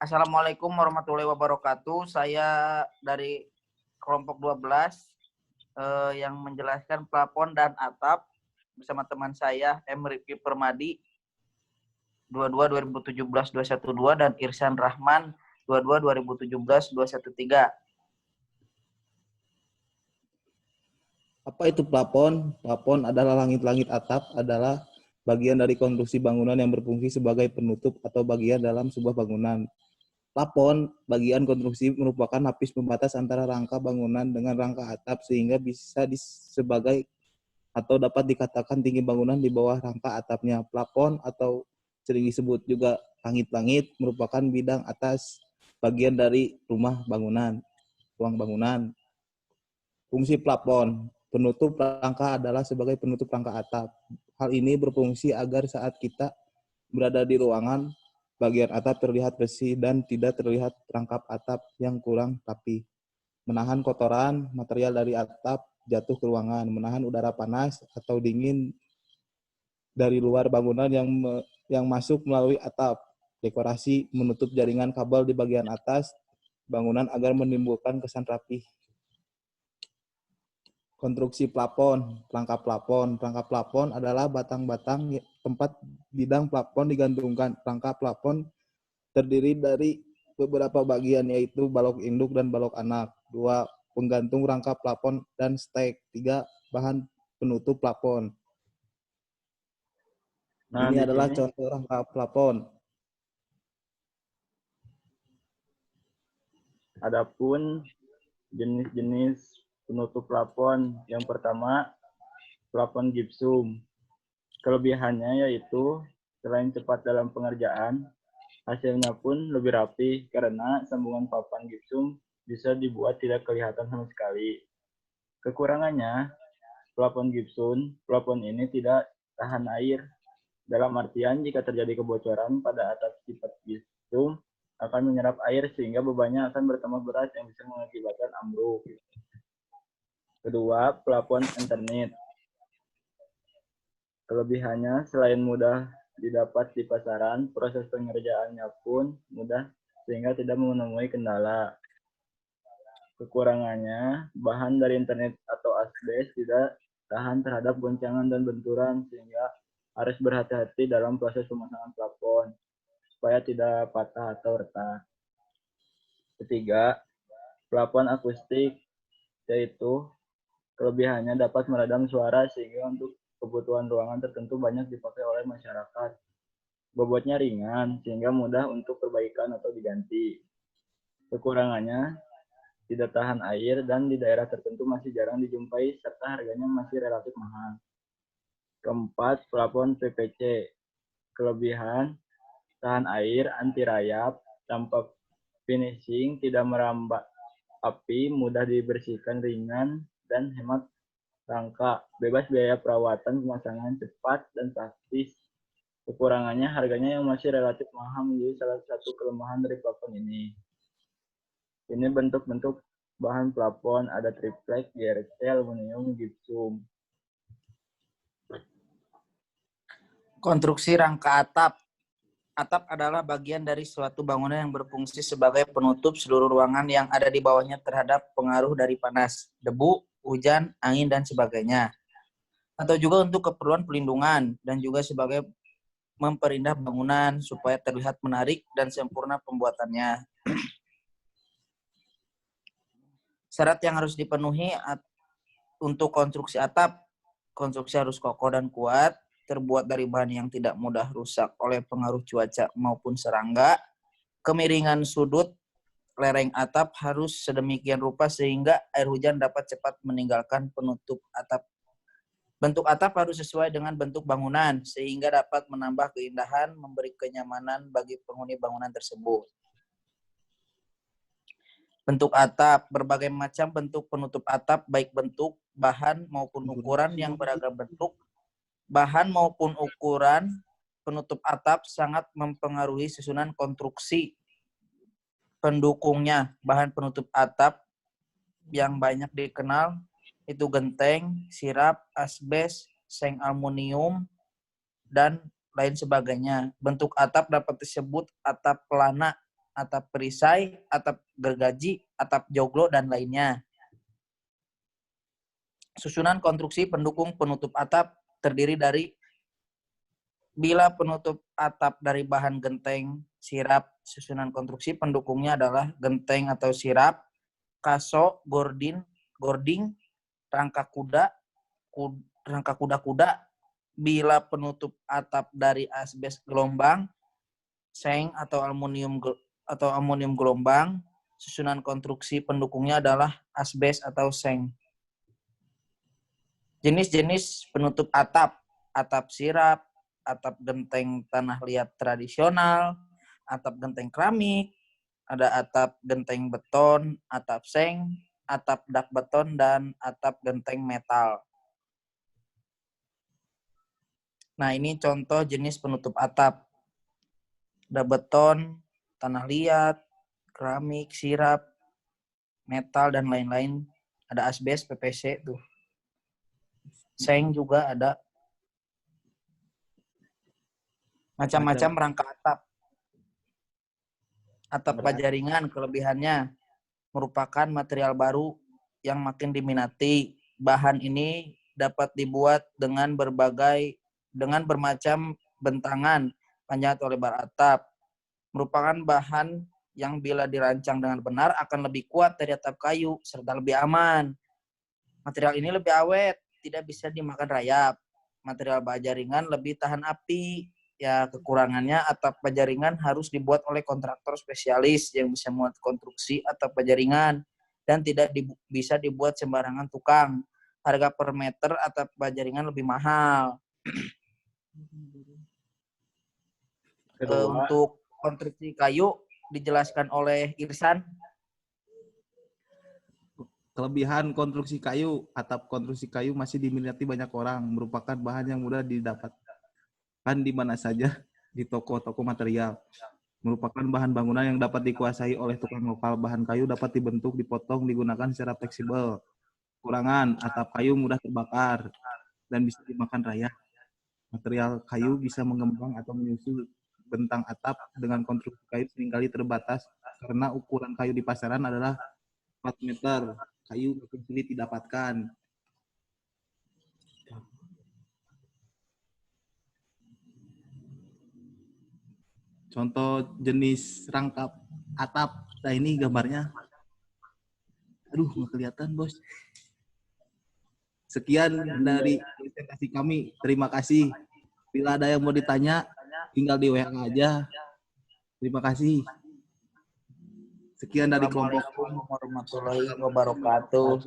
Assalamualaikum warahmatullahi wabarakatuh. Saya dari kelompok 12 yang menjelaskan plafon dan atap bersama teman saya M. Rifki Permadi 22-2017-212 dan Irsan Rahman 22-2017-213. Apa itu plafon? Plafon adalah langit-langit atap, adalah bagian dari konstruksi bangunan yang berfungsi sebagai penutup atau bagian dalam sebuah bangunan. Plafon, bagian konstruksi, merupakan lapis pembatas antara rangka bangunan dengan rangka atap sehingga bisa sebagai atau dapat dikatakan tinggi bangunan di bawah rangka atapnya. Plafon atau sering disebut juga langit-langit merupakan bidang atas bagian dari rumah bangunan, ruang bangunan. Fungsi plafon, penutup rangka adalah sebagai penutup rangka atap. Hal ini berfungsi agar saat kita berada di ruangan, bagian atap terlihat bersih dan tidak terlihat rangkap atap yang kurang rapi. Menahan kotoran material dari atap jatuh ke ruangan, menahan udara panas atau dingin dari luar bangunan yang masuk melalui atap. Dekorasi menutup jaringan kabel di bagian atas bangunan agar menimbulkan kesan rapi. Konstruksi plafon, rangka plafon. Rangka plafon adalah batang-batang tempat bidang plafon digantungkan. Rangka plafon terdiri dari beberapa bagian, yaitu balok induk dan balok anak. 2. Penggantung rangka plafon dan stek. 3. Bahan penutup plafon. Nah, Ini di adalah sini contoh rangka plafon. adapun jenis-jenis penutup plafon. Yang pertama, plafon gipsum. Kelebihannya yaitu selain cepat dalam pengerjaan, hasilnya pun lebih rapi karena sambungan papan gipsum bisa dibuat tidak kelihatan sama sekali. Kekurangannya, plafon ini tidak tahan air. Dalam artian, jika terjadi kebocoran pada atap sifat gipsum akan menyerap air sehingga bebannya akan bertambah berat yang bisa mengakibatkan ambruk. Kedua, plafon Eternit. Kelebihannya, selain mudah didapat di pasaran, proses pengerjaannya pun mudah sehingga tidak menemui kendala. Kekurangannya, bahan dari Eternit atau asbes tidak tahan terhadap goncangan dan benturan sehingga harus berhati-hati dalam proses pemasangan plafon supaya tidak patah atau retak. Ketiga, plafon akustik, yaitu kelebihannya dapat meredam suara sehingga untuk kebutuhan ruangan tertentu banyak dipakai oleh masyarakat. Bobotnya ringan sehingga mudah untuk perbaikan atau diganti. Kekurangannya tidak tahan air dan di daerah tertentu masih jarang dijumpai serta harganya masih relatif mahal. Keempat, plafon PVC. Kelebihan tahan air, anti rayap, tanpa finishing, tidak merambat api, mudah dibersihkan, ringan, dan hemat rangka, bebas biaya perawatan, pemasangan cepat dan praktis. Kekurangannya harganya yang masih relatif mahal menjadi salah satu kelemahan dari plafon ini. Ini bentuk-bentuk bahan plafon, ada triplek, GRC, aluminium, gipsum. Konstruksi rangka atap. Atap adalah bagian dari suatu bangunan yang berfungsi sebagai penutup seluruh ruangan yang ada di bawahnya terhadap pengaruh dari panas, debu, hujan, angin, dan sebagainya. Atau juga untuk keperluan pelindungan dan juga sebagai memperindah bangunan supaya terlihat menarik dan sempurna pembuatannya. Syarat yang harus dipenuhi untuk konstruksi atap, konstruksi harus kokoh dan kuat, terbuat dari bahan yang tidak mudah rusak oleh pengaruh cuaca maupun serangga. Kemiringan sudut lereng atap harus sedemikian rupa sehingga air hujan dapat cepat meninggalkan penutup atap. Bentuk atap harus sesuai dengan bentuk bangunan sehingga dapat menambah keindahan, memberi kenyamanan bagi penghuni bangunan tersebut. Bentuk atap, berbagai macam bentuk penutup atap, baik bentuk, bahan maupun ukuran yang beragam bentuk. Bahan maupun ukuran penutup atap sangat mempengaruhi susunan konstruksi pendukungnya. Bahan penutup atap yang banyak dikenal itu genteng, sirap, asbes, seng aluminium, dan lain sebagainya. Bentuk atap dapat disebut atap pelana atap perisai, atap gergaji, atap joglo, dan lainnya. Susunan konstruksi pendukung penutup atap terdiri dari bila penutup atap dari bahan genteng, sirap, susunan konstruksi pendukungnya adalah genteng atau sirap, kaso, gording, rangka kuda-kuda. Bila penutup atap dari asbes gelombang, seng atau aluminium gelombang, susunan konstruksi pendukungnya adalah asbes atau seng. Jenis-jenis penutup atap, atap sirap, atap genteng tanah liat tradisional, atap genteng keramik, ada atap genteng beton, atap seng, atap dak beton, dan atap genteng metal. Nah, ini contoh jenis penutup atap. Ada beton, tanah liat, keramik, sirap, metal, dan lain-lain. Ada asbes, PVC tuh. Seng juga ada. Macam-macam rangka atap. Atap bajaringan kelebihannya merupakan material baru yang makin diminati. Bahan ini dapat dibuat dengan bermacam bentangan, panjang atau lebar atap. Merupakan bahan yang bila dirancang dengan benar akan lebih kuat dari atap kayu serta lebih aman. Material ini lebih awet, tidak bisa dimakan rayap. Material baja ringan lebih tahan api. Ya, kekurangannya atap baja ringan harus dibuat oleh kontraktor spesialis yang bisa membuat konstruksi atap baja ringan dan tidak bisa dibuat sembarangan tukang. Harga per meter atap baja ringan lebih mahal. Untuk konstruksi kayu dijelaskan oleh Irsan. Kelebihan konstruksi kayu, atap konstruksi kayu masih diminati banyak orang, merupakan bahan yang mudah didapatkan di mana saja di toko-toko material. Merupakan bahan bangunan yang dapat dikuasai oleh tukang lokal. Bahan kayu dapat dibentuk, dipotong, digunakan secara fleksibel. Kurangan, atap kayu mudah terbakar dan bisa dimakan rayap. Material kayu bisa mengembang atau menyusul bentang atap dengan konstruksi kayu seringkali terbatas karena ukuran kayu di pasaran adalah 4 meter. Kayu makin sulit didapatkan. Contoh jenis rangkap atap. Nah, ini gambarnya. Aduh, nggak kelihatan, Bos. Sekian dari presentasi kami. Terima kasih. Bila ada yang mau ditanya, tinggal di WA aja. Terima kasih. Sekian dari kelompok. Assalamualaikum warahmatullahi wabarakatuh.